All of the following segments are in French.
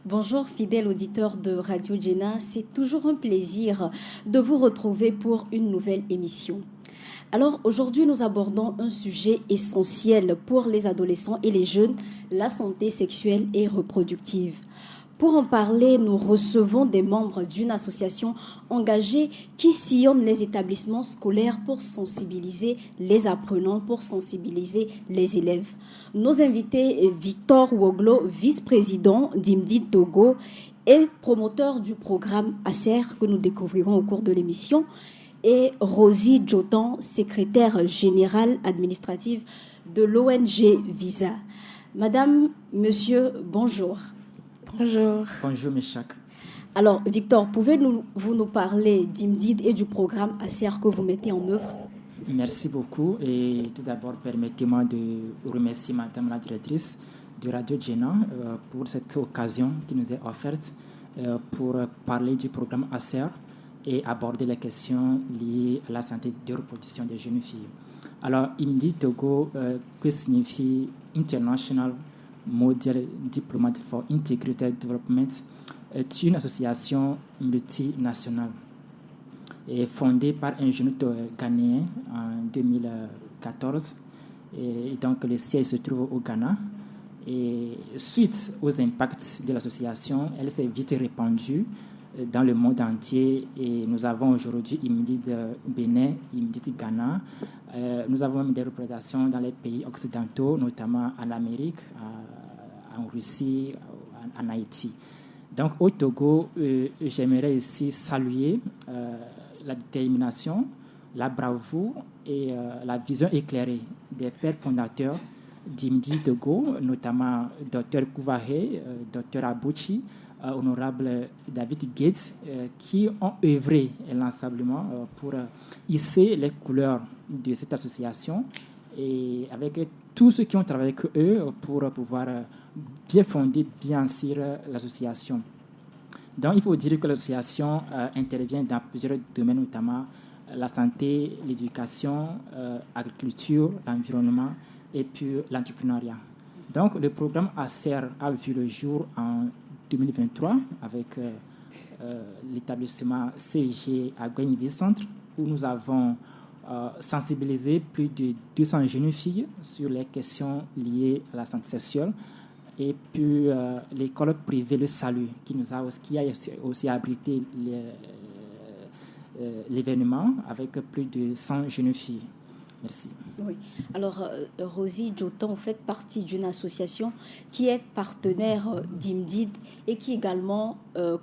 Bonjour fidèles auditeurs de Radio Djena, c'est toujours un plaisir de vous retrouver pour une nouvelle émission. Alors aujourd'hui nous abordons un sujet essentiel pour les adolescents et les jeunes, la santé sexuelle et reproductive. Pour en parler, nous recevons des membres d'une association engagée qui sillonne les établissements scolaires pour sensibiliser les apprenants, pour sensibiliser les élèves. Nos invités, Victor Woglo, vice-président d'IMDI Togo et promoteur du programme ACER que nous découvrirons au cours de l'émission, et Rosie Djotan, secrétaire générale administrative de l'ONG Visa. Madame, monsieur, bonjour. Bonjour. Bonjour, Meshach. Alors, Victor, pouvez-vous nous parler d'IMDID et du programme ACER que vous mettez en œuvre? Merci beaucoup. Et tout d'abord, permettez-moi de remercier Madame la directrice de Radio Djena pour cette occasion qui nous est offerte pour parler du programme ACER et aborder les questions liées à la santé de reproduction des jeunes filles. Alors, IMDI Togo, que signifie International Model Diplomat for Integrated Development, est une association multinationale et fondée par un jeune ghanéen en 2014. Et donc, le siège se trouve au Ghana. Et suite aux impacts de l'association, elle s'est vite répandue dans le monde entier. Et nous avons aujourd'hui IMDID Bénin, IMDID Ghana. Nous avons même des représentations dans les pays occidentaux, notamment en Amérique, en Russie, en Haïti. Donc au Togo, j'aimerais ici saluer la détermination, la bravoure et la vision éclairée des pères fondateurs d'IMDI Togo, notamment Dr Kouvahe, Dr Abouchi, honorable David Gates, qui ont œuvré inlassablement pour hisser les couleurs de cette association et avec tous ceux qui ont travaillé avec eux pour pouvoir bien fonder, bien cirer l'association. Donc, il faut dire que l'association intervient dans plusieurs domaines, notamment la santé, l'éducation, l'agriculture, l'environnement et puis l'entrepreneuriat. Donc, le programme ACER a vu le jour en 2023 avec l'établissement CIG à Guagniville Centre, où nous avons sensibilisé plus de 200 jeunes filles sur les questions liées à la santé sexuelle. Et puis l'école privée Le Salut, qui a aussi abrité l'événement avec plus de 100 jeunes filles. Merci. Oui. Alors, Rosie Djotan, vous faites partie d'une association qui est partenaire d'IMDID et qui également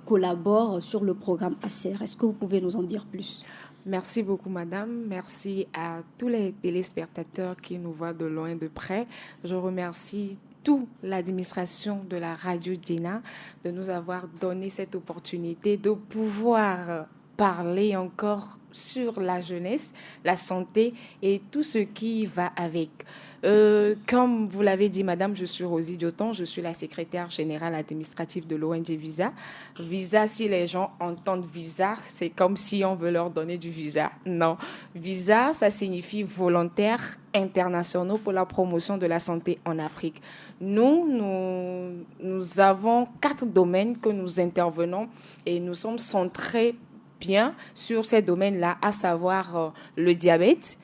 collabore sur le programme ACER. Est-ce que vous pouvez nous en dire plus? Merci beaucoup, madame. Merci à tous les téléspectateurs qui nous voient de loin, de près. Je remercie toute l'administration de la Radio Djena de nous avoir donné cette opportunité de pouvoir parler encore sur la jeunesse, la santé et tout ce qui va avec. Comme vous l'avez dit, madame, je suis Rosie Djotan, je suis la secrétaire générale administrative de l'ONG Visa. Visa, si les gens entendent visa, c'est comme si on veut leur donner du visa. Non, visa, ça signifie volontaires internationaux pour la promotion de la santé en Afrique. Nous avons 4 domaines que nous intervenons et nous sommes centrés bien sur ces domaines-là, à savoir le diabète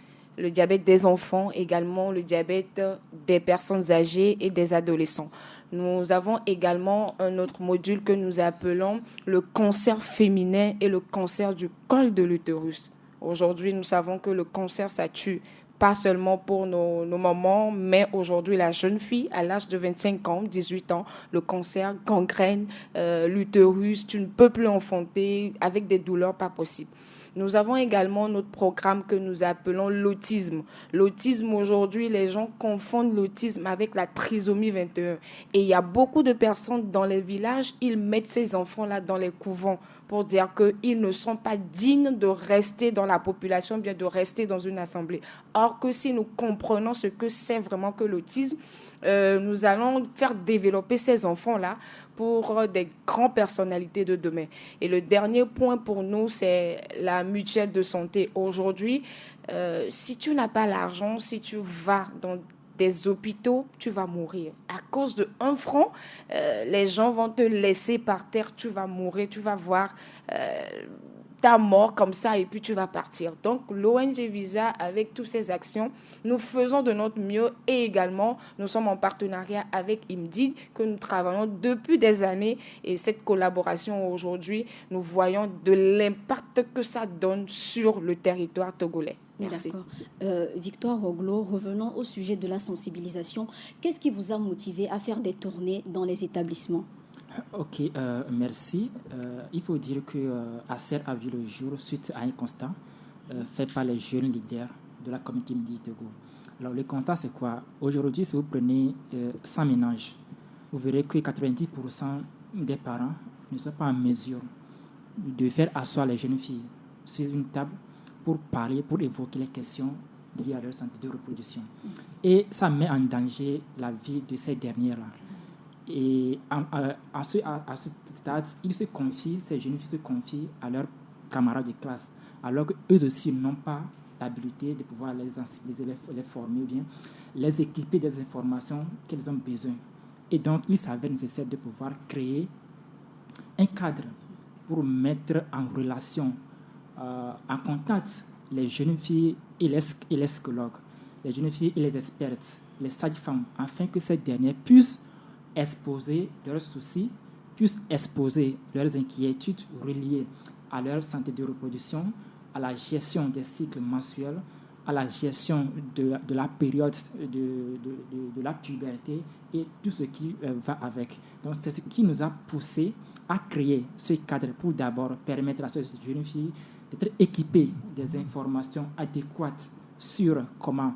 des enfants, également le diabète des personnes âgées et des adolescents. Nous avons également un autre module que nous appelons le cancer féminin et le cancer du col de l'utérus. Aujourd'hui, nous savons que le cancer, ça tue pas seulement pour nos mamans, mais aujourd'hui, la jeune fille, à l'âge de 25 ans, 18 ans, le cancer gangrène l'utérus, tu ne peux plus enfanter avec des douleurs pas possibles. Nous avons également notre programme que nous appelons l'autisme. L'autisme, aujourd'hui, les gens confondent l'autisme avec la trisomie 21. Et il y a beaucoup de personnes dans les villages, ils mettent ces enfants-là dans les couvents pour dire qu'ils ne sont pas dignes de rester dans la population, bien de rester dans une assemblée. Or que si nous comprenons ce que c'est vraiment que l'autisme, nous allons faire développer ces enfants-là pour des grandes personnalités de demain. Et le dernier point pour nous, c'est la mutuelle de santé. Aujourd'hui, si tu n'as pas l'argent, si tu vas des hôpitaux, tu vas mourir. À cause de 1 franc, les gens vont te laisser par terre, tu vas mourir, tu vas voir ta mort comme ça et puis tu vas partir. Donc l'ONG Visa, avec toutes ces actions, nous faisons de notre mieux et également nous sommes en partenariat avec IMDID que nous travaillons depuis des années et cette collaboration aujourd'hui, nous voyons de l'impact que ça donne sur le territoire togolais. Merci. D'accord. Victoire Roglo, revenons au sujet de la sensibilisation. Qu'est-ce qui vous a motivé à faire des tournées dans les établissements? Ok, merci. Il faut dire que ACER a vu le jour suite à un constat fait par les jeunes leaders de la communauté Midi Togo. Alors, le constat, c'est quoi? Aujourd'hui, si vous prenez 100 ménages, vous verrez que 90% des parents ne sont pas en mesure de faire asseoir les jeunes filles sur une table pour parler, pour évoquer les questions liées à leur santé de reproduction. Et ça met en danger la vie de ces dernières-là. Et à ce stade, ces jeunes filles se confient à leurs camarades de classe, alors qu'eux aussi n'ont pas l'habilité de pouvoir les sensibiliser, les former, ou bien les équiper des informations qu'elles ont besoin. Et donc, il s'avère nécessaire de pouvoir créer un cadre pour mettre en relation, en contact, les jeunes filles et les psychologues, les jeunes filles et les expertes, les sages-femmes, afin que ces dernières puissent exposer leurs soucis, puissent exposer leurs inquiétudes reliées à leur santé de reproduction, à la gestion des cycles menstruels, à la gestion de la période de la puberté et tout ce qui va avec. Donc, c'est ce qui nous a poussé à créer ce cadre pour d'abord permettre à ces jeunes filles d'être équipées des informations adéquates sur comment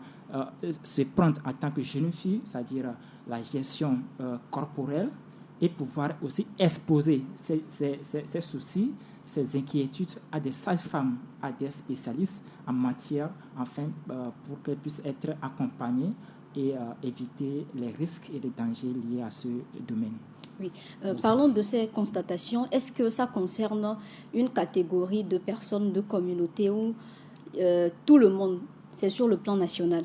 se prendre en tant que jeune fille, c'est-à-dire la gestion corporelle, et pouvoir aussi exposer ces soucis, ces inquiétudes à des sages-femmes, à des spécialistes en matière, afin pour qu'elles puissent être accompagnées et éviter les risques et les dangers liés à ce domaine. Oui. Parlons de ces constatations. Est-ce que ça concerne une catégorie de personnes de communauté ou tout le monde? C'est sur le plan national?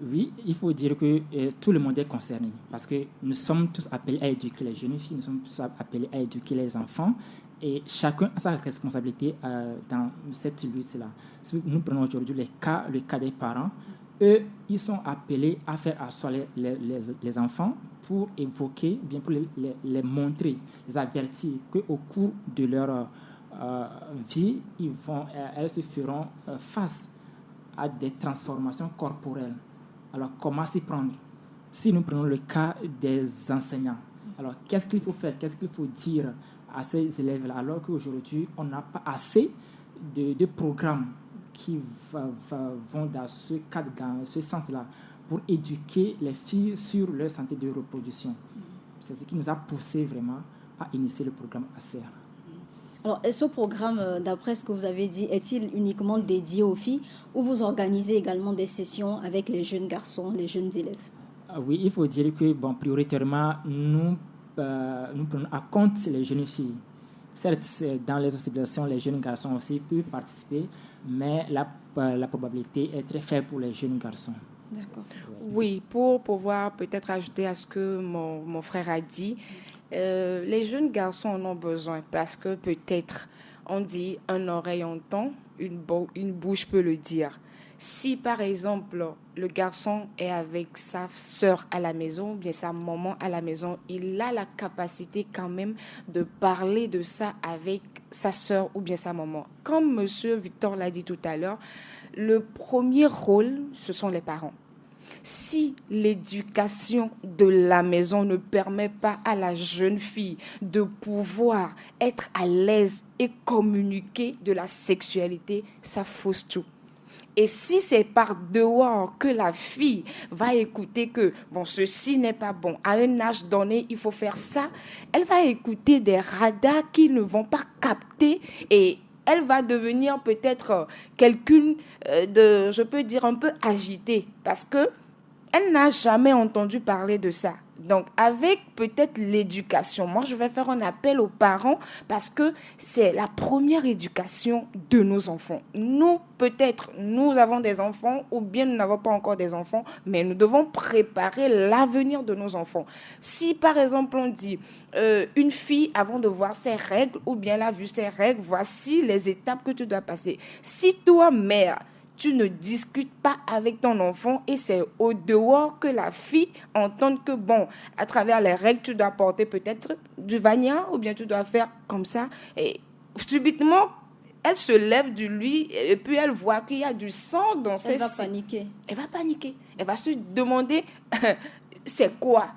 Oui, il faut dire que tout le monde est concerné parce que nous sommes tous appelés à éduquer les jeunes filles, nous sommes tous appelés à éduquer les enfants et chacun a sa responsabilité dans cette lutte-là. Si nous prenons aujourd'hui le cas des parents, eux, ils sont appelés à faire asseoir les enfants pour évoquer, bien pour les montrer, les avertir qu'au cours de leur vie, elles se feront face à des transformations corporelles. Alors, comment s'y prendre? Si nous prenons le cas des enseignants, alors qu'est-ce qu'il faut faire? Qu'est-ce qu'il faut dire à ces élèves-là? Alors qu'aujourd'hui, on n'a pas assez de programmes qui vont dans ce cadre, dans ce sens-là, pour éduquer les filles sur leur santé de reproduction. C'est ce qui nous a poussé vraiment à initier le programme ACER. Alors, ce programme, d'après ce que vous avez dit, est-il uniquement dédié aux filles ou vous organisez également des sessions avec les jeunes garçons, les jeunes élèves? Oui, il faut dire que, prioritairement, nous prenons à compte les jeunes filles. Certes, dans les sensibilisations, les jeunes garçons aussi peuvent participer, mais la probabilité est très faible pour les jeunes garçons. D'accord. Oui, pour pouvoir peut-être ajouter à ce que mon frère a dit, les jeunes garçons en ont besoin parce que peut-être, on dit, un oreille entend, une bouche peut le dire. Si, par exemple, le garçon est avec sa sœur à la maison, ou bien sa maman à la maison, il a la capacité quand même de parler de ça avec sa sœur ou bien sa maman. Comme M. Victor l'a dit tout à l'heure, le premier rôle, ce sont les parents. Si l'éducation de la maison ne permet pas à la jeune fille de pouvoir être à l'aise et communiquer de la sexualité, ça fausse tout. Et si c'est par dehors que la fille va écouter que ceci n'est pas bon, à un âge donné, il faut faire ça, elle va écouter des radars qui ne vont pas capter et elle va devenir peut-être quelqu'une je peux dire un peu agitée parce que elle n'a jamais entendu parler de ça. Donc, avec peut-être l'éducation, moi, je vais faire un appel aux parents parce que c'est la première éducation de nos enfants. Nous, peut-être, nous avons des enfants ou bien nous n'avons pas encore des enfants, mais nous devons préparer l'avenir de nos enfants. Si, par exemple, on dit une fille, avant de voir ses règles ou bien elle a vu ses règles, voici les étapes que tu dois passer. Si toi, mère, tu ne discutes pas avec ton enfant et c'est au dehors que la fille entende que, bon, à travers les règles, tu dois porter peut-être du vania ou bien tu dois faire comme ça. Et subitement, elle se lève du lit et puis elle voit qu'il y a du sang dans ses... Elle va paniquer. Elle va paniquer. Elle va se demander, c'est quoi?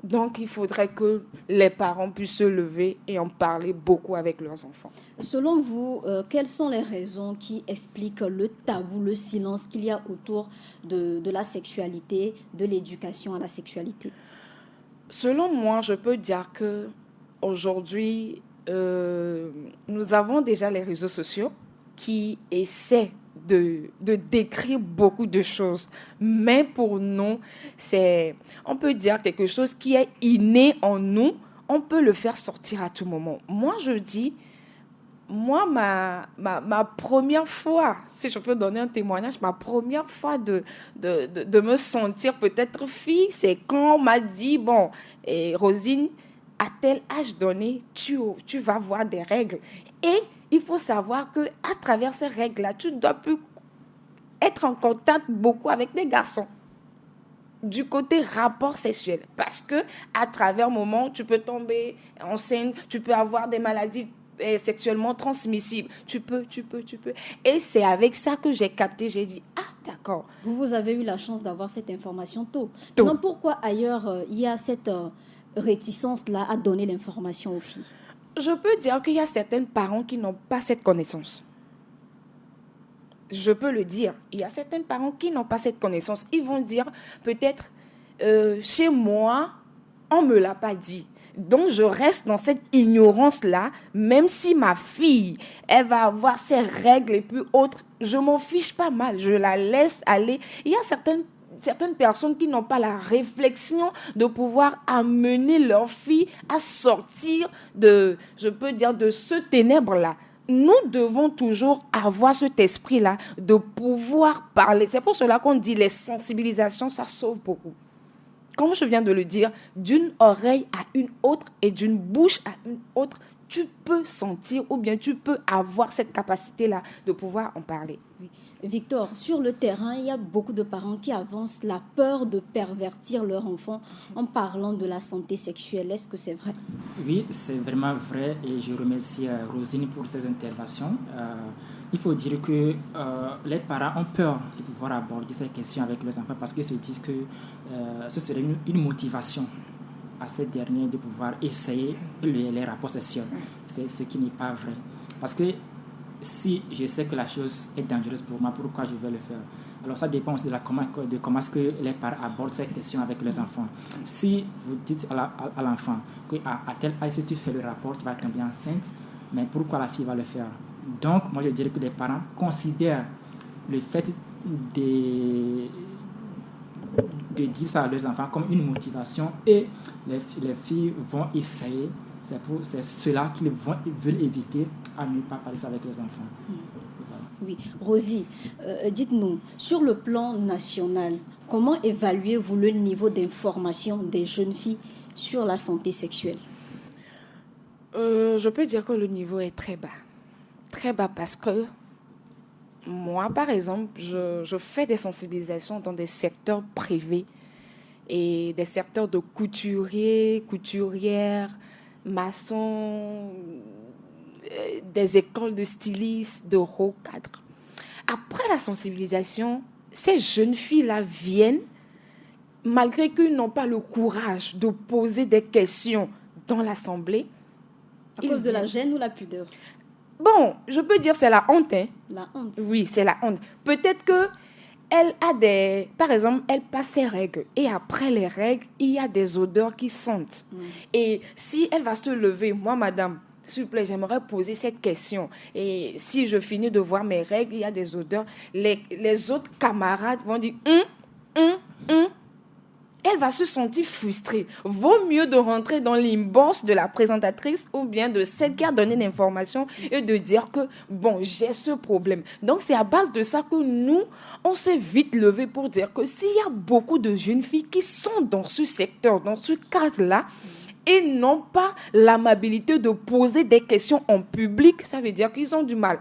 Donc, il faudrait que les parents puissent se lever et en parler beaucoup avec leurs enfants. Selon vous, quelles sont les raisons qui expliquent le tabou, le silence qu'il y a autour de la sexualité, de l'éducation à la sexualité? Selon moi, je peux dire que aujourd'hui, nous avons déjà les réseaux sociaux qui essaient de décrire beaucoup de choses. Mais pour nous, on peut dire quelque chose qui est inné en nous. On peut le faire sortir à tout moment. Moi, je dis, ma première fois, si je peux donner un témoignage, ma première fois de me sentir peut-être fille, c'est quand on m'a dit, bon, et Rosine, à tel âge donné, tu vas voir des règles. Et il faut savoir qu'à travers ces règles-là, tu ne dois plus être en contact beaucoup avec des garçons. Du côté rapport sexuel. Parce que à travers moment, tu peux tomber enceinte, tu peux avoir des maladies sexuellement transmissibles. Tu peux. Et c'est avec ça que j'ai capté, j'ai dit, ah, d'accord. Vous avez eu la chance d'avoir cette information tôt. Maintenant, pourquoi ailleurs il y a cette réticence-là à donner l'information aux filles? Je peux dire qu'il y a certains parents qui n'ont pas cette connaissance. Je peux le dire. Il y a certains parents qui n'ont pas cette connaissance. Ils vont dire, peut-être, chez moi, on ne me l'a pas dit. Donc, je reste dans cette ignorance-là, même si ma fille, elle va avoir ses règles et puis autres, je m'en fiche pas mal, je la laisse aller. Il y a certaines personnes qui n'ont pas la réflexion de pouvoir amener leur fille à sortir de ce ténèbre-là. Nous devons toujours avoir cet esprit-là de pouvoir parler. C'est pour cela qu'on dit les sensibilisations, ça sauve beaucoup. Comme je viens de le dire, d'une oreille à une autre et d'une bouche à une autre, tu peux sentir ou bien tu peux avoir cette capacité-là de pouvoir en parler. Oui. Victor, sur le terrain, il y a beaucoup de parents qui avancent la peur de pervertir leur enfant en parlant de la santé sexuelle. Est-ce que c'est vrai? Oui, c'est vraiment vrai et je remercie Rosine pour ses interventions. Il faut dire que les parents ont peur de pouvoir aborder ces questions avec leurs enfants parce qu'ils se disent que ce serait une motivation à ces derniers de pouvoir essayer les rapports sexuels. C'est ce qui n'est pas vrai. Parce que si je sais que la chose est dangereuse pour moi, pourquoi je vais le faire? Alors ça dépend de comment est-ce que les parents abordent cette question avec leurs enfants. Si vous dites à l'enfant qu'à tel âge, si tu fais le rapport, tu vas tomber enceinte, mais pourquoi la fille va le faire? Donc, moi je dirais que les parents considèrent le fait de dire ça à leurs enfants comme une motivation et les filles vont essayer. C'est cela qu'ils veulent éviter à ne pas parler ça avec leurs enfants. Oui, Rosie, dites-nous, sur le plan national, comment évaluez-vous le niveau d'information des jeunes filles sur la santé sexuelle? Je peux dire que le niveau est très bas. Très bas parce que moi, par exemple, je fais des sensibilisations dans des secteurs privés et des secteurs de couturiers, couturières, maçons, des écoles de stylistes, de hauts cadres. Après la sensibilisation, ces jeunes filles-là viennent, malgré qu'ils n'ont pas le courage de poser des questions dans l'assemblée. À cause de la gêne ou la pudeur? Bon, je peux dire c'est la honte. Hein. La honte? Oui, c'est la honte. Peut-être que par exemple, elle passe ses règles et après les règles, il y a des odeurs qui sentent. Et si elle va se lever, moi, madame, s'il vous plaît, j'aimerais poser cette question. Et si je finis de voir mes règles, il y a des odeurs, les autres camarades vont dire, elle va se sentir frustrée. Vaut mieux de rentrer dans l'inbox de la présentatrice ou bien de celle qui a donné l'information et de dire que, bon, j'ai ce problème. Donc, c'est à base de ça que nous, on s'est vite levé pour dire que s'il y a beaucoup de jeunes filles qui sont dans ce secteur, dans ce cadre-là, et n'ont pas l'amabilité de poser des questions en public, ça veut dire qu'ils ont du mal.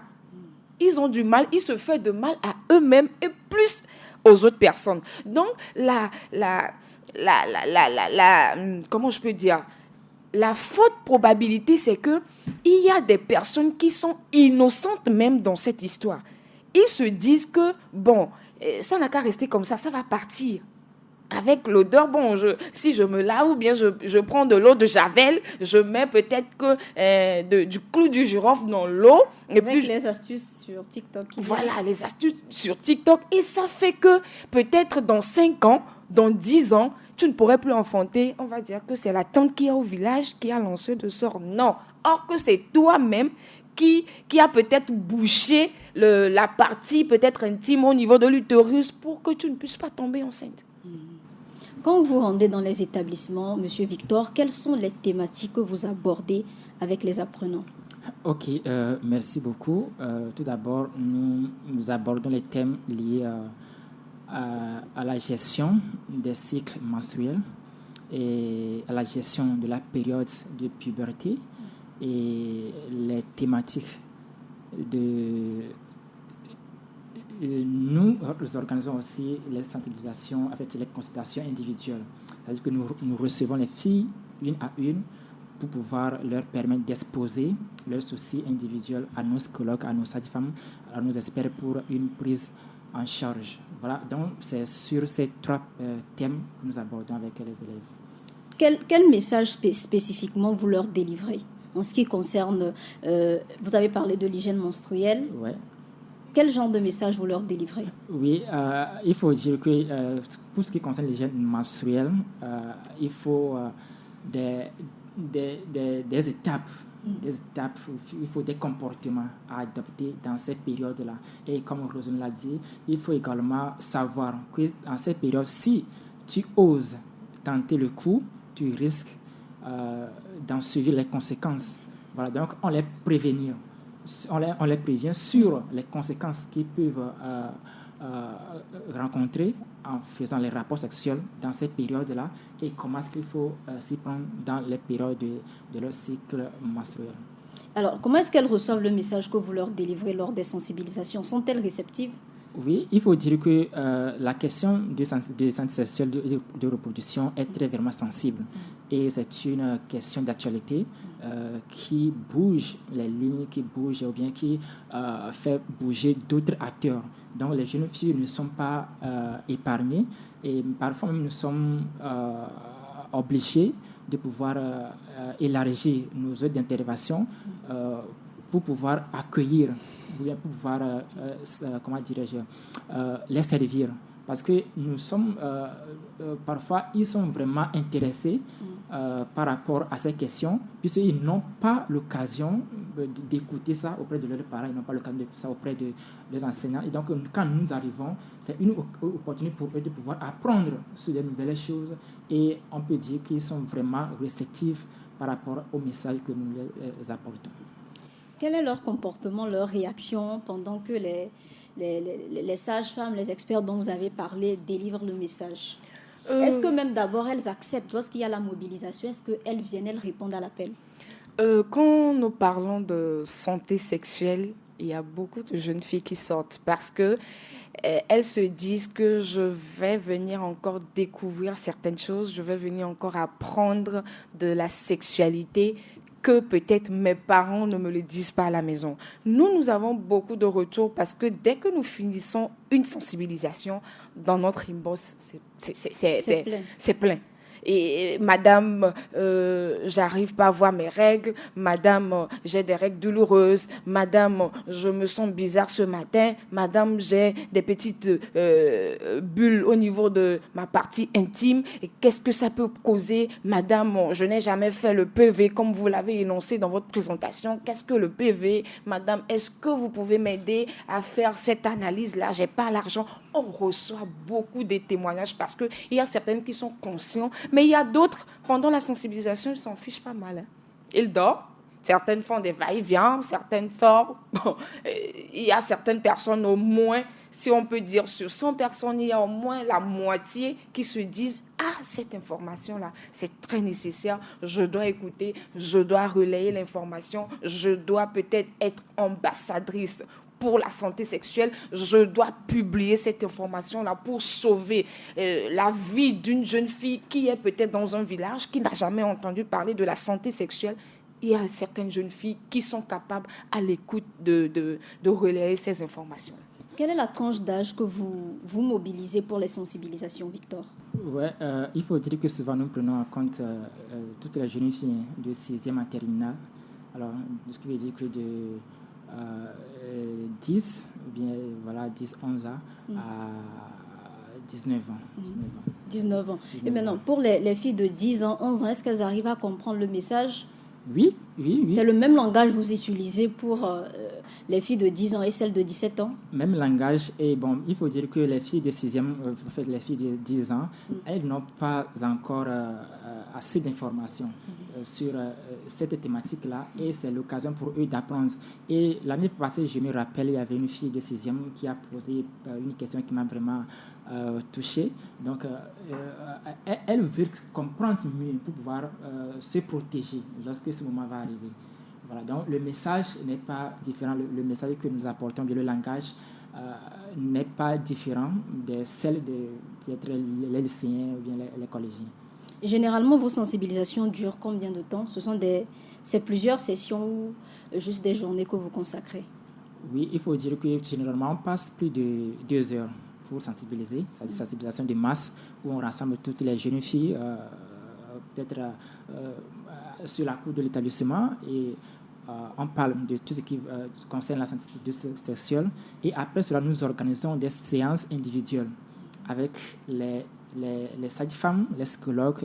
Ils ont du mal, ils se font de mal à eux-mêmes et plus aux autres personnes. Donc, comment je peux dire, la forte probabilité, c'est que il y a des personnes qui sont innocentes même dans cette histoire. Ils se disent que, bon, ça n'a qu'à rester comme ça va partir. Avec l'odeur, bon, si je me lave ou bien je prends de l'eau de Javel, je mets peut-être que du clou du girofle dans l'eau. Et avec puis, les astuces sur TikTok. Voilà, les astuces sur TikTok. Et ça fait que peut-être dans 5 ans, dans 10 ans, tu ne pourrais plus enfanter. On va dire que c'est la tante qui est au village qui a lancé le sort. Non. Or que c'est toi-même qui a peut-être bouché la partie peut-être intime au niveau de l'utérus pour que tu ne puisses pas tomber enceinte. Quand vous rendez dans les établissements, Monsieur Victor, quelles sont les thématiques que vous abordez avec les apprenants? Ok, merci beaucoup. Tout d'abord, nous abordons les thèmes liés à la gestion des cycles menstruels et à la gestion de la période de puberté et les thématiques nous organisons aussi les sensibilisations, en fait, les consultations individuelles. C'est-à-dire que nous recevons les filles une à une pour pouvoir leur permettre d'exposer leurs soucis individuels à nos psychologues, à nos sages-femmes, à nos experts pour une prise en charge. Voilà, donc c'est sur ces 3 thèmes que nous abordons avec les élèves. Quel message spécifiquement vous leur délivrez en ce qui concerne, vous avez parlé de l'hygiène menstruelle. Oui. Quel genre de message vous leur délivrez? Oui, il faut dire que pour ce qui concerne l'hygiène menstruelle, il faut des étapes. Des étapes, il faut des comportements à adopter dans ces périodes-là. Et comme Roselyne l'a dit, il faut également savoir que dans ces périodes, si tu oses tenter le coup, tu risques d'en subir les conséquences. Voilà, donc on les prévenir. On les prévient sur les conséquences qu'ils peuvent rencontrer en faisant les rapports sexuels dans ces périodes-là et comment est-ce qu'il faut s'y prendre dans les périodes de leur cycle menstruel. Alors, comment est-ce qu'elles reçoivent le message que vous leur délivrez lors des sensibilisations? Sont-elles réceptives? Oui, il faut dire que la question de santé sexuelle de reproduction est très vraiment sensible et c'est une question d'actualité qui bouge les lignes, qui bouge ou bien qui fait bouger d'autres acteurs. Donc les jeunes filles ne sont pas épargnées et parfois même nous sommes obligés de pouvoir élargir nos heures d'intervention pour pouvoir accueillir, pour pouvoir, comment dirais-je, les servir. Parce que nous sommes, parfois, ils sont vraiment intéressés par rapport à ces questions, puisqu'ils n'ont pas l'occasion d'écouter ça auprès de leurs parents, ils n'ont pas l'occasion d'écouter ça auprès de leurs enseignants. Et donc, quand nous arrivons, c'est une opportunité pour eux de pouvoir apprendre sur de nouvelles choses. Et on peut dire qu'ils sont vraiment réceptifs par rapport au message que nous les apportons. Quel est leur comportement, leur réaction pendant que les sages-femmes, les experts dont vous avez parlé délivrent le message? Est-ce que même d'abord elles acceptent lorsqu'il y a la mobilisation? Est-ce qu'elles viennent, elles répondent à l'appel? Quand nous parlons de santé sexuelle, il y a beaucoup de jeunes filles qui sortent parce que elles se disent que je vais venir encore découvrir certaines choses, je vais venir encore apprendre de la sexualité que peut-être mes parents ne me le disent pas à la maison. Nous avons beaucoup de retours parce que dès que nous finissons une sensibilisation dans notre inbox, c'est plein. et madame, j'arrive pas à voir mes règles, madame, j'ai des règles douloureuses, madame, je me sens bizarre ce matin, madame, j'ai des petites bulles au niveau de ma partie intime, et qu'est-ce que ça peut causer, madame, je n'ai jamais fait le PV comme vous l'avez énoncé dans votre présentation, qu'est-ce que le PV, madame, est-ce que vous pouvez m'aider à faire cette analyse-là, j'ai pas l'argent. On reçoit beaucoup de témoignages parce qu'il y a certaines qui sont conscients, mais il y a d'autres, pendant la sensibilisation, ils s'en fichent pas mal. Hein. Ils dorment, certaines font des va-et-vient, certaines sortent. Bon, il y a certaines personnes, au moins, si on peut dire sur 100 personnes, il y a au moins la moitié qui se disent « Ah, cette information-là, c'est très nécessaire, je dois écouter, je dois relayer l'information, je dois peut-être être ambassadrice pour la santé sexuelle, je dois publier cette information-là pour sauver la vie d'une jeune fille qui est peut-être dans un village, qui n'a jamais entendu parler de la santé sexuelle. » Il y a certaines jeunes filles qui sont capables, à l'écoute, de relayer ces informations. Quelle est la tranche d'âge que vous mobilisez pour les sensibilisations, Victor? Ouais, il faut dire que souvent nous prenons en compte toutes les jeunes filles de 6e en terminale. Alors, ce qui veut dire que de 10, ou bien voilà, 10, 11 ans à 19 ans. 19 ans. Et maintenant, pour les filles de 10 ans, 11 ans, est-ce qu'elles arrivent à comprendre le message? Oui. C'est le même langage que vous utilisez pour les filles de 10 ans et celles de 17 ans? Même langage. Et bon, il faut dire que les filles de 6e, les filles de 10 ans, elles n'ont pas encore assez d'informations sur cette thématique-là. Et c'est l'occasion pour eux d'apprendre. Et l'année passée, je me rappelle, il y avait une fille de 6e qui a posé une question qui m'a vraiment touché. Donc, elle veut comprendre mieux pour pouvoir se protéger lorsque ce moment va arriver. Voilà, donc le message n'est pas différent, le message que nous apportons, le langage n'est pas différent de celle de peut-être les lycéens ou bien les collégiens. Généralement, vos sensibilisations durent combien de temps? C'est plusieurs sessions ou juste des journées que vous consacrez? Oui, il faut dire que généralement on passe plus de 2 heures pour sensibiliser, c'est une sensibilisation de masse où on rassemble toutes les jeunes filles, peut-être sur la cour de l'établissement et on parle de tout ce qui concerne la santé sexuelle et après cela nous organisons des séances individuelles avec les sages-femmes, les psychologues,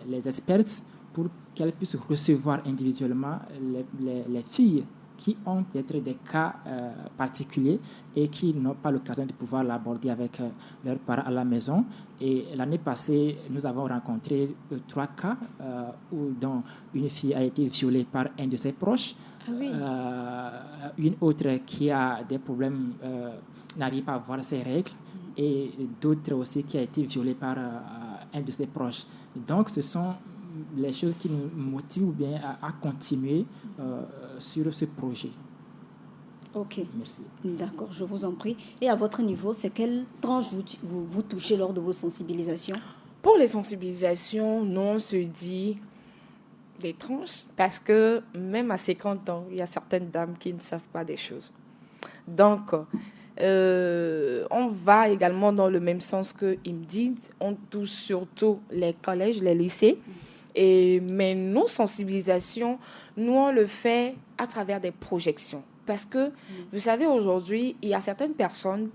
les experts pour qu'elles puissent recevoir individuellement les filles qui ont peut-être des cas particuliers et qui n'ont pas l'occasion de pouvoir l'aborder avec leurs parents à la maison. Et l'année passée, nous avons rencontré 3 cas dont une fille a été violée par un de ses proches, une autre qui a des problèmes, n'arrive pas à voir ses règles, et d'autres aussi qui a été violée par un de ses proches. Donc, ce sont les choses qui nous motivent bien à continuer sur ce projet. Ok. Merci. D'accord, je vous en prie. Et à votre niveau, c'est quelle tranche vous touchez lors de vos sensibilisations? Pour les sensibilisations, nous, on se dit des tranches parce que même à 50 ans, il y a certaines dames qui ne savent pas des choses. Donc, on va également dans le même sens que Imdid. On touche surtout les collèges, les lycées. Mais nos sensibilisations, nous, on le fait à travers des projections. Parce que, vous savez, aujourd'hui, il y a certaines personnes,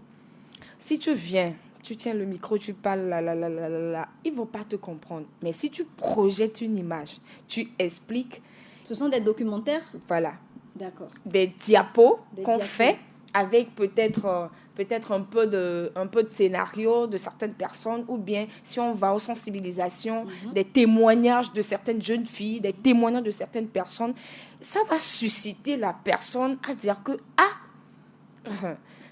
si tu viens, tu tiens le micro, tu parles, ils ne vont pas te comprendre. Mais si tu projettes une image, tu expliques... Ce sont des documentaires? Voilà. D'accord. Des diapos qu'on fait avec peut-être un peu de scénario de certaines personnes, ou bien si on va aux sensibilisations, des témoignages de certaines jeunes filles, des témoignages de certaines personnes, ça va susciter la personne à dire que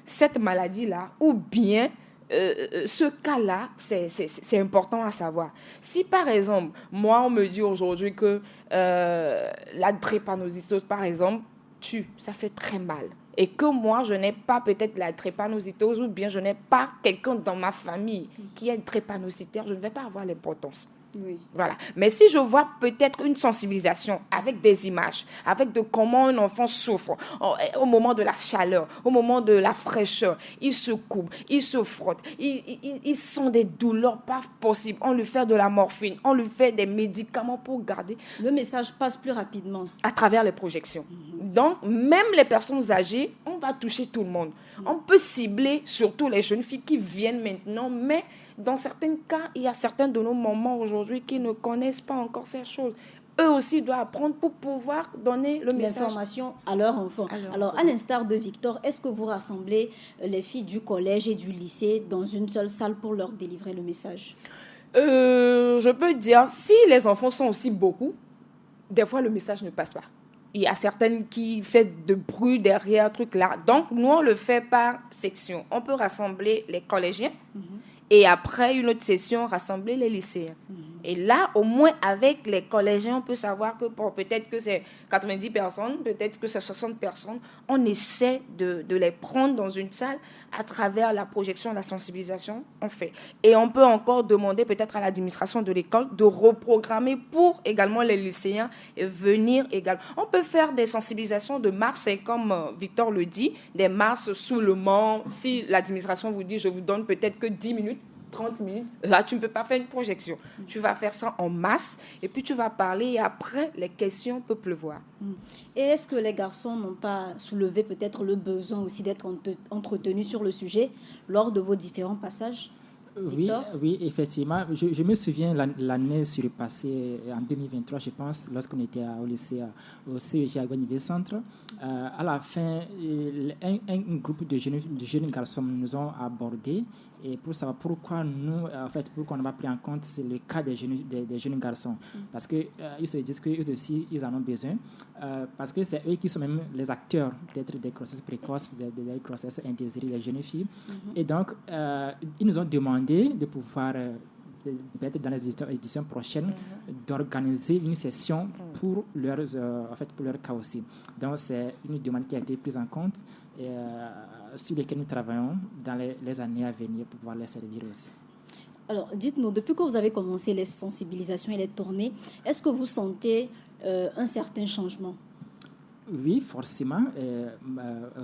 cette maladie-là, ou bien ce cas-là, c'est important à savoir. Si par exemple, moi on me dit aujourd'hui que la drépanocytose par exemple, ça fait très mal. Et que moi, je n'ai pas peut-être la drépanocytose ou bien je n'ai pas quelqu'un dans ma famille qui est drépanocytaire, je ne vais pas avoir l'importance. Oui. Voilà. Mais si je vois peut-être une sensibilisation avec des images, avec de comment un enfant souffre au moment de la chaleur, au moment de la fraîcheur, il se coupe, il se frotte, il sent des douleurs pas possibles. On lui fait de la morphine, on lui fait des médicaments pour garder. Le message passe plus rapidement. À travers les projections. Donc, même les personnes âgées, on va toucher tout le monde. On peut cibler surtout les jeunes filles qui viennent maintenant, mais dans certains cas, il y a certains de nos mamans aujourd'hui qui ne connaissent pas encore ces choses. Eux aussi doivent apprendre pour pouvoir donner le message. L'information à leur enfant. Alors, à l'instar de Victor, est-ce que vous rassemblez les filles du collège et du lycée dans une seule salle pour leur délivrer le message? Je peux dire, si les enfants sont aussi beaucoup, des fois le message ne passe pas. Il y a certaines qui font de bruit derrière, truc là. Donc, nous, on le fait par section. On peut rassembler les collégiens et après une autre session, rassembler les lycéens. Et là, au moins, avec les collégiens, on peut savoir que peut-être que c'est 90 personnes, peut-être que c'est 60 personnes. On essaie de les prendre dans une salle à travers la projection, la sensibilisation, on fait. Et on peut encore demander peut-être à l'administration de l'école de reprogrammer pour également les lycéens et venir également. On peut faire des sensibilisations de mars, et comme Victor le dit, des marches sous le Mans. Si l'administration vous dit, je vous donne peut-être que 10 minutes, 30 minutes, là, tu ne peux pas faire une projection. Tu vas faire ça en masse et puis tu vas parler et après, les questions peuvent pleuvoir. Et est-ce que les garçons n'ont pas soulevé peut-être le besoin aussi d'être entretenus sur le sujet lors de vos différents passages? Oui, effectivement. Je me souviens l'année surpassée, en 2023, je pense, lorsqu'on était au lycée, au CEG à Goniville Centre. À la fin, un groupe de jeunes garçons nous ont abordés et pour savoir pourquoi pourquoi on n'a pas pris en compte le cas des jeunes garçons. Parce qu'ils se disent qu'eux aussi, ils en ont besoin. Parce que c'est eux qui sont même les acteurs peut-être des grossesses précoces, des grossesses indésirées des jeunes filles. Et donc, ils nous ont demandé de pouvoir, peut-être dans les éditions prochaines, d'organiser une session pour leur cas aussi. Donc, c'est une demande qui a été prise en compte et sur laquelle nous travaillons dans les années à venir pour pouvoir les servir aussi. Alors, dites-nous, depuis que vous avez commencé les sensibilisations et les tournées, est-ce que vous sentez un certain changement? Oui, forcément.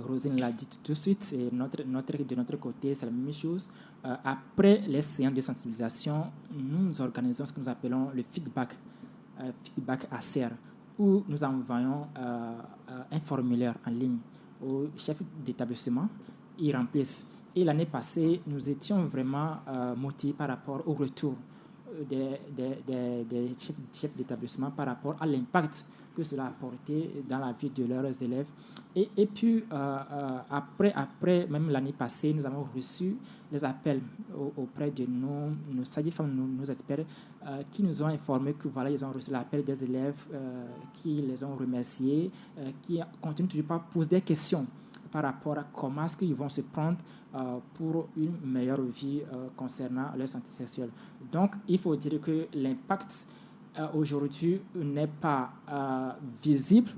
Rosine l'a dit tout de suite. Et de notre côté, c'est la même chose. Après les séances de sensibilisation, nous organisons ce que nous appelons le feedback ACER, où nous envoyons un formulaire en ligne au chef d'établissement. Ils remplissent. Et l'année passée, nous étions vraiment motivés par rapport au retour des chefs d'établissement par rapport à l'impact que cela a apporté dans la vie de leurs élèves. Et puis, après, même l'année passée, nous avons reçu des appels auprès de nos sages-femmes, nos experts, qui nous ont informé que voilà, ils ont reçu l'appel des élèves, qui les ont remerciés, qui continuent toujours pas à poser des questions par rapport à comment est-ce qu'ils vont se prendre pour une meilleure vie concernant leur santé sexuelle. Donc, il faut dire que l'impact aujourd'hui n'est pas visible,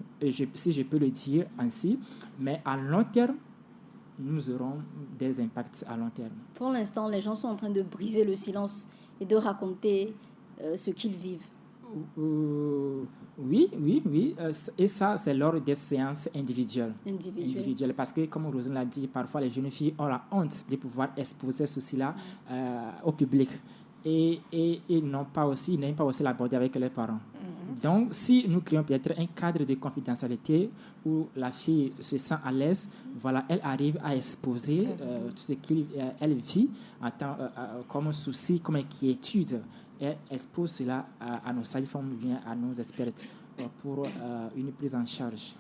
si je peux le dire ainsi, mais à long terme, nous aurons des impacts à long terme. Pour l'instant, les gens sont en train de briser le silence et de raconter ce qu'ils vivent. Oui. Et ça, c'est lors des séances individuelles. Parce que, comme Rosine l'a dit, parfois les jeunes filles ont la honte de pouvoir exposer ceci-là au public. Et n'aiment pas aussi l'aborder avec les parents. Donc, si nous créons peut-être un cadre de confidentialité où la fille se sent à l'aise, voilà, elle arrive à exposer tout ce qu'elle vit comme souci, comme inquiétude. Elle expose cela à nos sages-femmes ou bien à nos experts pour une prise en charge.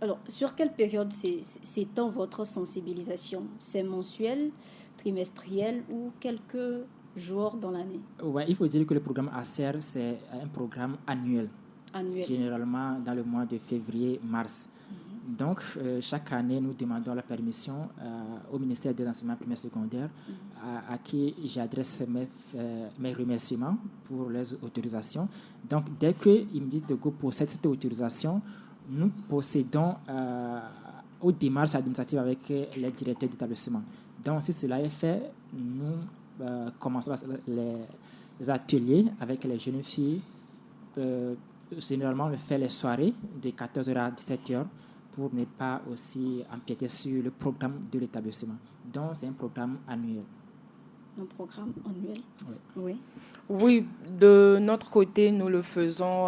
Alors, sur quelle période s'étend votre sensibilisation? C'est mensuel, trimestriel ou quelques jours dans l'année? Ouais, il faut dire que le programme ACER, c'est un programme annuel. Généralement dans le mois de février-mars. Donc, chaque année, nous demandons la permission au ministère des Enseignements primaires et secondaires, à qui j'adresse mes remerciements pour leurs autorisations. Donc, dès qu'ils me disent de go possède cette autorisation, nous procédons aux démarches administratives avec les directeurs d'établissement. Donc, si cela est fait, nous commençons les ateliers avec les jeunes filles. Généralement, on fait les soirées de 14h à 17h pour ne pas aussi empiéter sur le programme de l'établissement. Donc, c'est un programme annuel. Un programme annuel? Oui. Oui, de notre côté, nous le faisons.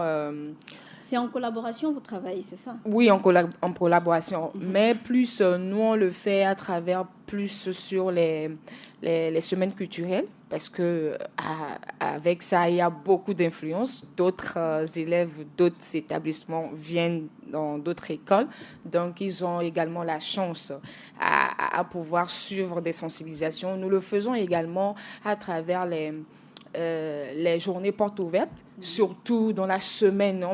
C'est en collaboration, vous travaillez, c'est ça? Oui, en collaboration. Mais plus, nous, on le fait à travers plus sur les semaines culturelles, parce que avec ça, il y a beaucoup d'influence. D'autres élèves d'autres établissements viennent dans d'autres écoles, donc ils ont également la chance à pouvoir suivre des sensibilisations. Nous le faisons également à travers les journées portes ouvertes, surtout dans la semaine.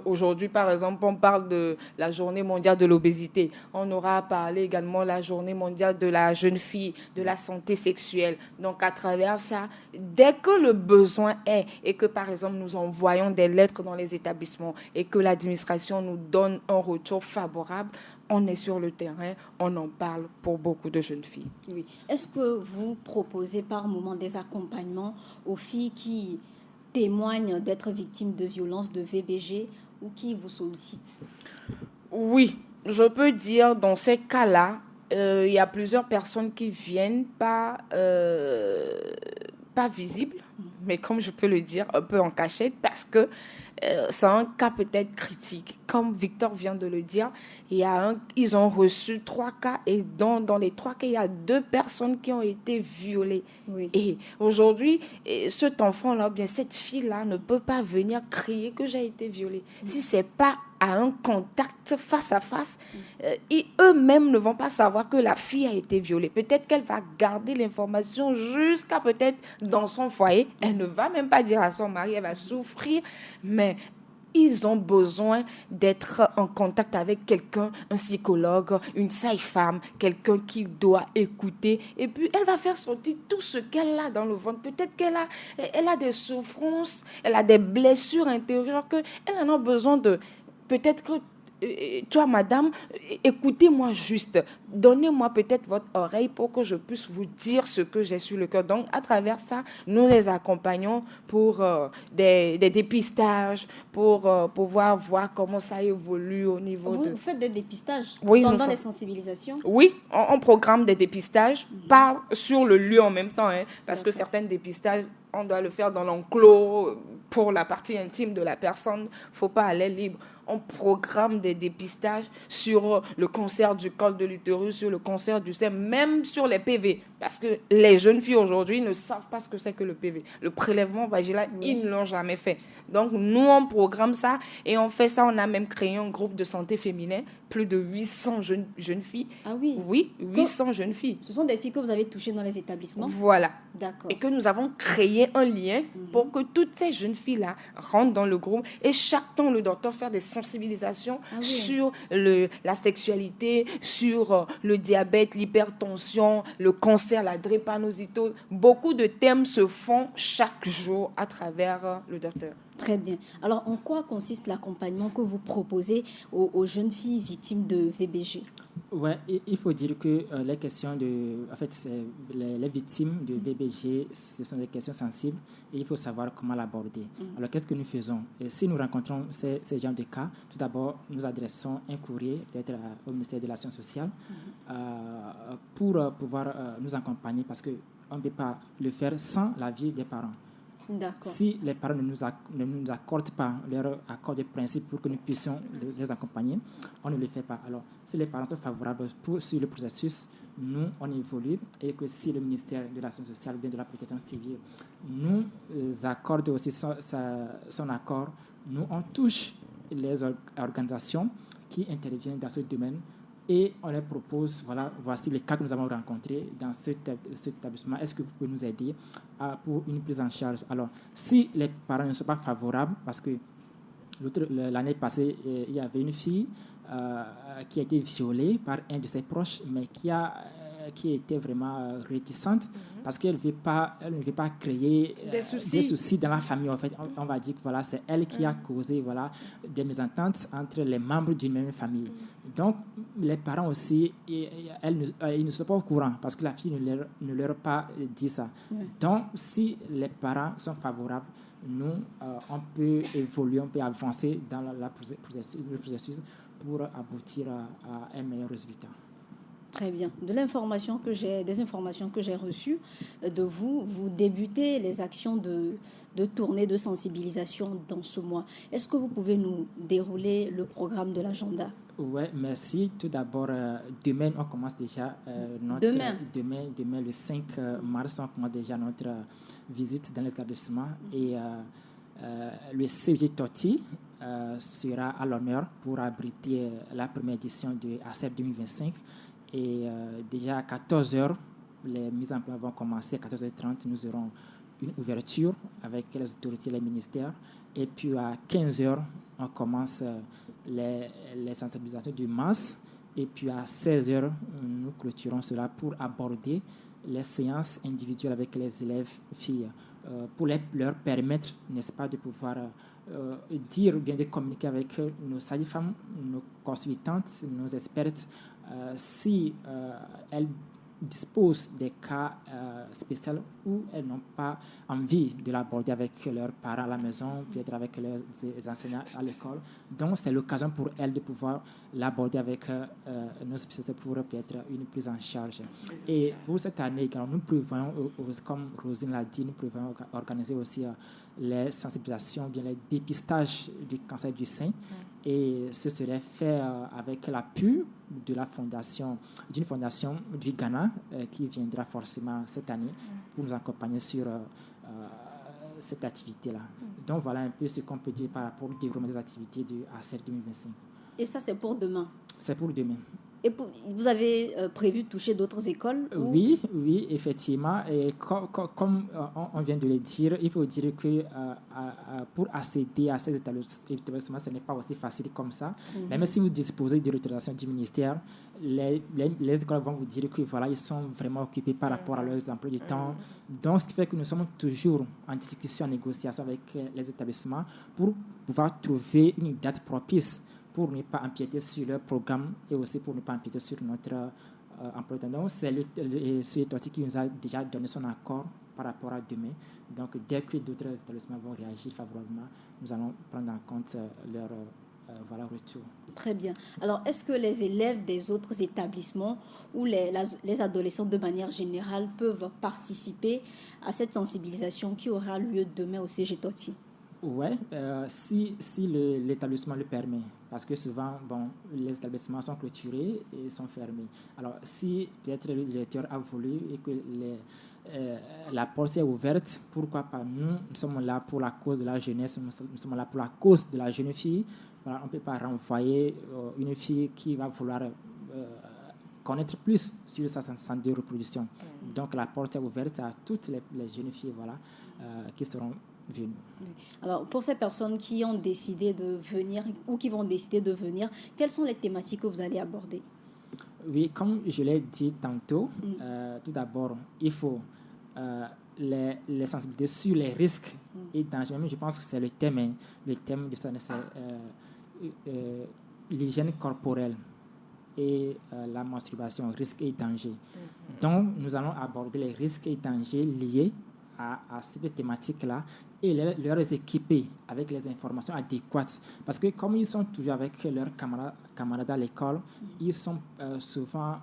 Aujourd'hui, par exemple, on parle de la journée mondiale de l'obésité. On aura parlé également de la journée mondiale de la jeune fille, de la santé sexuelle. Donc, à travers ça, dès que le besoin est et que, par exemple, nous envoyons des lettres dans les établissements et que l'administration nous donne un retour favorable, on est sur le terrain, on en parle pour beaucoup de jeunes filles. Oui. Est-ce que vous proposez par moment des accompagnements aux filles qui témoignent d'être victimes de violences de VBG ou qui vous sollicitent? Oui, je peux dire dans ces cas-là, il y a plusieurs personnes qui viennent pas visibles, mais comme je peux le dire, un peu en cachette, parce que c'est un cas peut-être critique. Comme Victor vient de le dire, ils ont reçu 3 cas et dans les 3 cas, il y a 2 personnes qui ont été violées. Oui. Et aujourd'hui, cet enfant-là, bien cette fille-là ne peut pas venir crier que j'ai été violée. Si c'est pas à un contact face à face, et eux-mêmes ne vont pas savoir que la fille a été violée. Peut-être qu'elle va garder l'information jusqu'à peut-être dans son foyer. Elle ne va même pas dire à son mari, elle va souffrir, mais ils ont besoin d'être en contact avec quelqu'un, un psychologue, une sage-femme, quelqu'un qui doit écouter. Et puis, elle va faire sortir tout ce qu'elle a dans le ventre. Peut-être qu'elle a des souffrances, elle a des blessures intérieures, qu'elle en a besoin de... Peut-être que toi, madame, écoutez-moi juste. Donnez-moi peut-être votre oreille pour que je puisse vous dire ce que j'ai sur le cœur. Donc, à travers ça, nous les accompagnons pour des dépistages, pour pouvoir voir comment ça évolue au niveau Vous faites des dépistages pendant les sensibilisations? Oui, on programme des dépistages, pas sur le lieu en même temps, parce que certains dépistages, on doit le faire dans l'enclos pour la partie intime de la personne. Il ne faut pas aller libre. On programme des dépistages sur le cancer du col de l'utérus, sur le cancer du sein, même sur les PV. Parce que les jeunes filles aujourd'hui ne savent pas ce que c'est que le PV. Le prélèvement vaginal, ils ne l'ont jamais fait. Donc, nous, on programme ça et on fait ça. On a même créé un groupe de santé féminin, plus de 800 jeunes filles. Ah oui? Oui, 800 jeunes filles. Ce sont des filles que vous avez touchées dans les établissements? Voilà. D'accord. Et que nous avons créé un lien pour que toutes ces jeunes filles-là rentrent dans le groupe et chaque temps, le docteur fait des sensibilisations sur la sexualité, sur le diabète, l'hypertension, le cancer, la drépanocytose. Beaucoup de thèmes se font chaque jour à travers le docteur. Très bien. Alors, en quoi consiste l'accompagnement que vous proposez aux jeunes filles victimes de VBG? Ouais, il faut dire que les questions les victimes de VBG, ce sont des questions sensibles et il faut savoir comment l'aborder. Alors, qu'est-ce que nous faisons? Et si nous rencontrons ces genres de cas, tout d'abord, nous adressons un courrier, peut-être au ministère de l'Action sociale, pour pouvoir nous accompagner parce qu'on ne peut pas le faire sans l'avis des parents. D'accord. Si les parents ne nous accordent pas leur accord de principe pour que nous puissions les accompagner, on ne le fait pas. Alors, si les parents sont favorables sur le processus, nous, on évolue et que si le ministère de l'Action sociale ou bien de la protection civile nous accorde aussi son accord, nous, on touche les organisations qui interviennent dans ce domaine et on leur propose, voici les cas que nous avons rencontrés dans cet établissement. Est-ce que vous pouvez nous aider pour une prise en charge? Alors, si les parents ne sont pas favorables, parce que l'année passée, il y avait une fille qui a été violée par un de ses proches, mais qui a qui était vraiment réticente parce qu'elle ne veut pas créer des soucis dans la famille. En fait, on va dire que voilà, c'est elle qui a causé voilà, des mésententes entre les membres d'une même famille. Donc, les parents aussi, ils ne sont pas au courant parce que la fille ne leur a pas dit ça. Donc, si les parents sont favorables, nous, on peut évoluer, on peut avancer dans le processus pour aboutir à un meilleur résultat. Très bien. Des informations que j'ai reçues de vous, vous débutez les actions de tournée de sensibilisation dans ce mois. Est-ce que vous pouvez nous dérouler le programme de l'agenda? Oui, merci. Tout d'abord, demain, on commence déjà demain, le 5 mars, on commence déjà notre visite dans l'établissement. Et le CG Toti sera à l'honneur pour abriter la première édition de ACEP 2025. Et déjà à 14h, les mises en place vont commencer. À 14h30, nous aurons une ouverture avec les autorités et les ministères. Et puis à 15h, on commence les sensibilisations du MAS. Et puis à 16h, nous clôturons cela pour aborder les séances individuelles avec les élèves filles pour leur permettre, n'est-ce pas, de pouvoir dire ou bien de communiquer avec nos sages-femmes, nos consultantes, nos expertes, si elles disposent des cas spéciaux où elles n'ont pas envie de l'aborder avec leurs parents à la maison, peut-être avec leurs enseignants à l'école. Donc, c'est l'occasion pour elles de pouvoir l'aborder avec nos spécialistes pour peut-être une prise en charge. Et pour cette année, nous prévoyons, comme Rosine l'a dit, nous prévoyons organiser aussi les sensibilisations, bien les dépistages du cancer du sein. Et ce serait fait avec l'appui de d'une fondation du Ghana qui viendra forcément cette année pour nous accompagner sur cette activité-là. Donc voilà un peu ce qu'on peut dire par rapport au déroulement des activités de ACEP 2025. Et ça, c'est pour demain? C'est pour demain. Et vous avez prévu de toucher d'autres écoles? Oui, effectivement. Et comme on vient de le dire, il faut dire que pour accéder à ces établissements, ce n'est pas aussi facile comme ça. Même si vous disposez de l'autorisation du ministère, les écoles vont vous dire que voilà, ils sont vraiment occupés par rapport à leurs emplois du temps. Donc, ce qui fait que nous sommes toujours en discussion, en négociation avec les établissements pour pouvoir trouver une date propice pour ne pas empiéter sur leur programme et aussi pour ne pas empiéter sur notre emploi de temps. Donc, c'est le Toti qui nous a déjà donné son accord par rapport à demain. Donc, dès que d'autres établissements vont réagir favorablement, nous allons prendre en compte leur retour. Très bien. Alors, est-ce que les élèves des autres établissements ou les adolescents de manière générale peuvent participer à cette sensibilisation qui aura lieu demain au CG Toti? Oui, si l'établissement le permet, parce que souvent, les établissements sont clôturés et sont fermés. Alors, si peut-être le directeur a voulu et que la porte est ouverte, pourquoi pas? Nous sommes là pour la cause de la jeunesse, nous sommes là pour la cause de la jeune fille. Voilà, on ne peut pas renvoyer une fille qui va vouloir connaître plus sur sa santé de reproduction. Donc, la porte est ouverte à toutes les jeunes filles qui seront venues. Alors, pour ces personnes qui ont décidé de venir ou qui vont décider de venir, quelles sont les thématiques que vous allez aborder? Oui, comme je l'ai dit tantôt, tout d'abord, il faut les sensibiliser sur les risques et dangers. Même je pense que c'est le thème de ça, c'est l'hygiène corporelle et la masturbation, risques et dangers. Donc, nous allons aborder les risques et dangers liés à cette thématique-là et leur équiper avec les informations adéquates. Parce que comme ils sont toujours avec leurs camarades à l'école, ils sont souvent,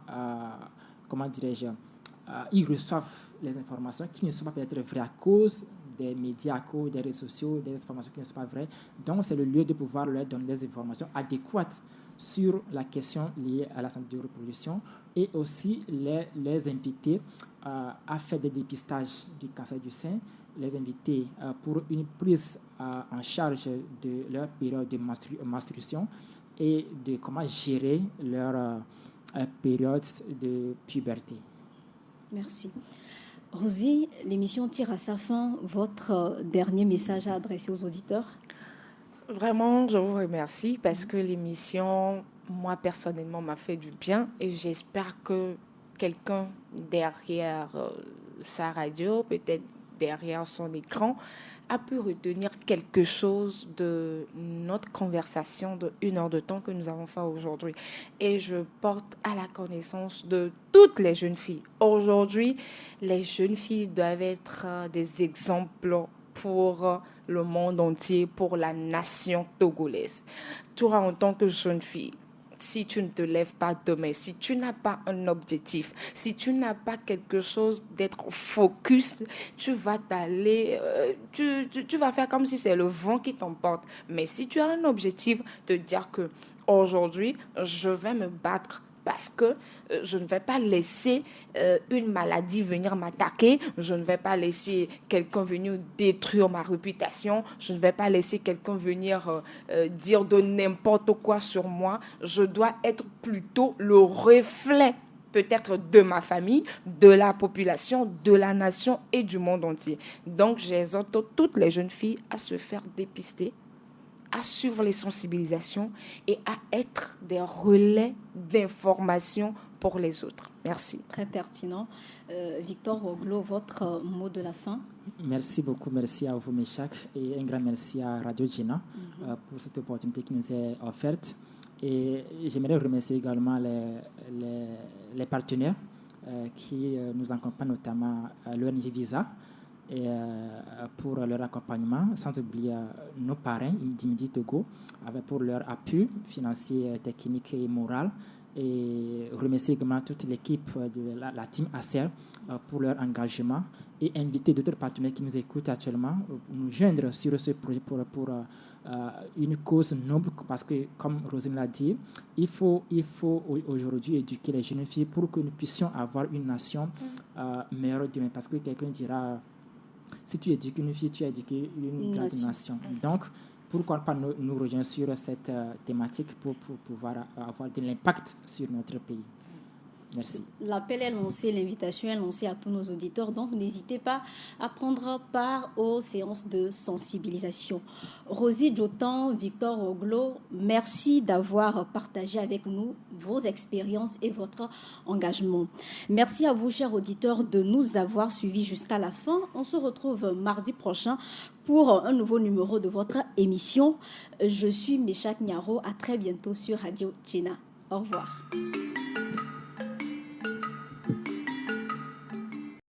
ils reçoivent les informations qui ne sont pas peut-être vraies à cause des médias, à cause des réseaux sociaux, des informations qui ne sont pas vraies. Donc, c'est le lieu de pouvoir leur donner des informations adéquates sur la question liée à la santé de reproduction et aussi les inviter à faire des dépistages du cancer du sein, les inviter pour une prise en charge de leur période de menstruation et de comment gérer leur période de puberté. Merci. Rosie, l'émission tire à sa fin. Votre dernier message à adresser aux auditeurs? Vraiment, je vous remercie parce que l'émission, moi personnellement, m'a fait du bien et j'espère que quelqu'un derrière sa radio, peut-être derrière son écran, a pu retenir quelque chose de notre conversation de 1 heure de temps que nous avons fait aujourd'hui. Et je porte à la connaissance de toutes les jeunes filles. Aujourd'hui, les jeunes filles doivent être des exemples pour le monde entier, pour la nation togolaise. Toi, en tant que jeune fille, si tu ne te lèves pas demain, si tu n'as pas un objectif, si tu n'as pas quelque chose d'être focus, tu vas t'aller, tu vas faire comme si c'est le vent qui t'emporte. Mais si tu as un objectif, de dire que aujourd'hui, je vais me battre parce que je ne vais pas laisser une maladie venir m'attaquer, je ne vais pas laisser quelqu'un venir détruire ma réputation, je ne vais pas laisser quelqu'un venir dire de n'importe quoi sur moi. Je dois être plutôt le reflet peut-être de ma famille, de la population, de la nation et du monde entier. Donc, j'exhorte toutes les jeunes filles à se faire dépister, à suivre les sensibilisations et à être des relais d'information pour les autres. Merci. Très pertinent. Victor Oglo, votre mot de la fin? Merci beaucoup, merci à vous, Meshach, et un grand merci à Radio Jena pour cette opportunité qui nous est offerte. Et j'aimerais remercier également les partenaires qui nous accompagnent, notamment l'ONG Visa, et pour leur accompagnement, sans oublier nos parrains, Midi Togo, pour leur appui financier, technique et moral. Et remercier également toute l'équipe de la team ASER pour leur engagement et inviter d'autres partenaires qui nous écoutent actuellement nous joindre sur ce projet pour une cause noble, parce que, comme Rosine l'a dit, il faut aujourd'hui éduquer les jeunes filles pour que nous puissions avoir une nation meilleure demain. Parce que quelqu'un dira, si tu éduques une fille, tu as éduqué une grande nation. Donc, pourquoi pas nous rejoindre sur cette thématique pour pouvoir avoir de l'impact sur notre pays. Merci. L'appel est lancé, l'invitation est lancée à tous nos auditeurs, donc n'hésitez pas à prendre part aux séances de sensibilisation. Rosie Djotan, Victor Oglo, merci d'avoir partagé avec nous vos expériences et votre engagement. Merci à vous, chers auditeurs, de nous avoir suivis jusqu'à la fin. On se retrouve mardi prochain pour un nouveau numéro de votre émission. Je suis Meshach Nyaro. À très bientôt sur Radio Jena. Au revoir.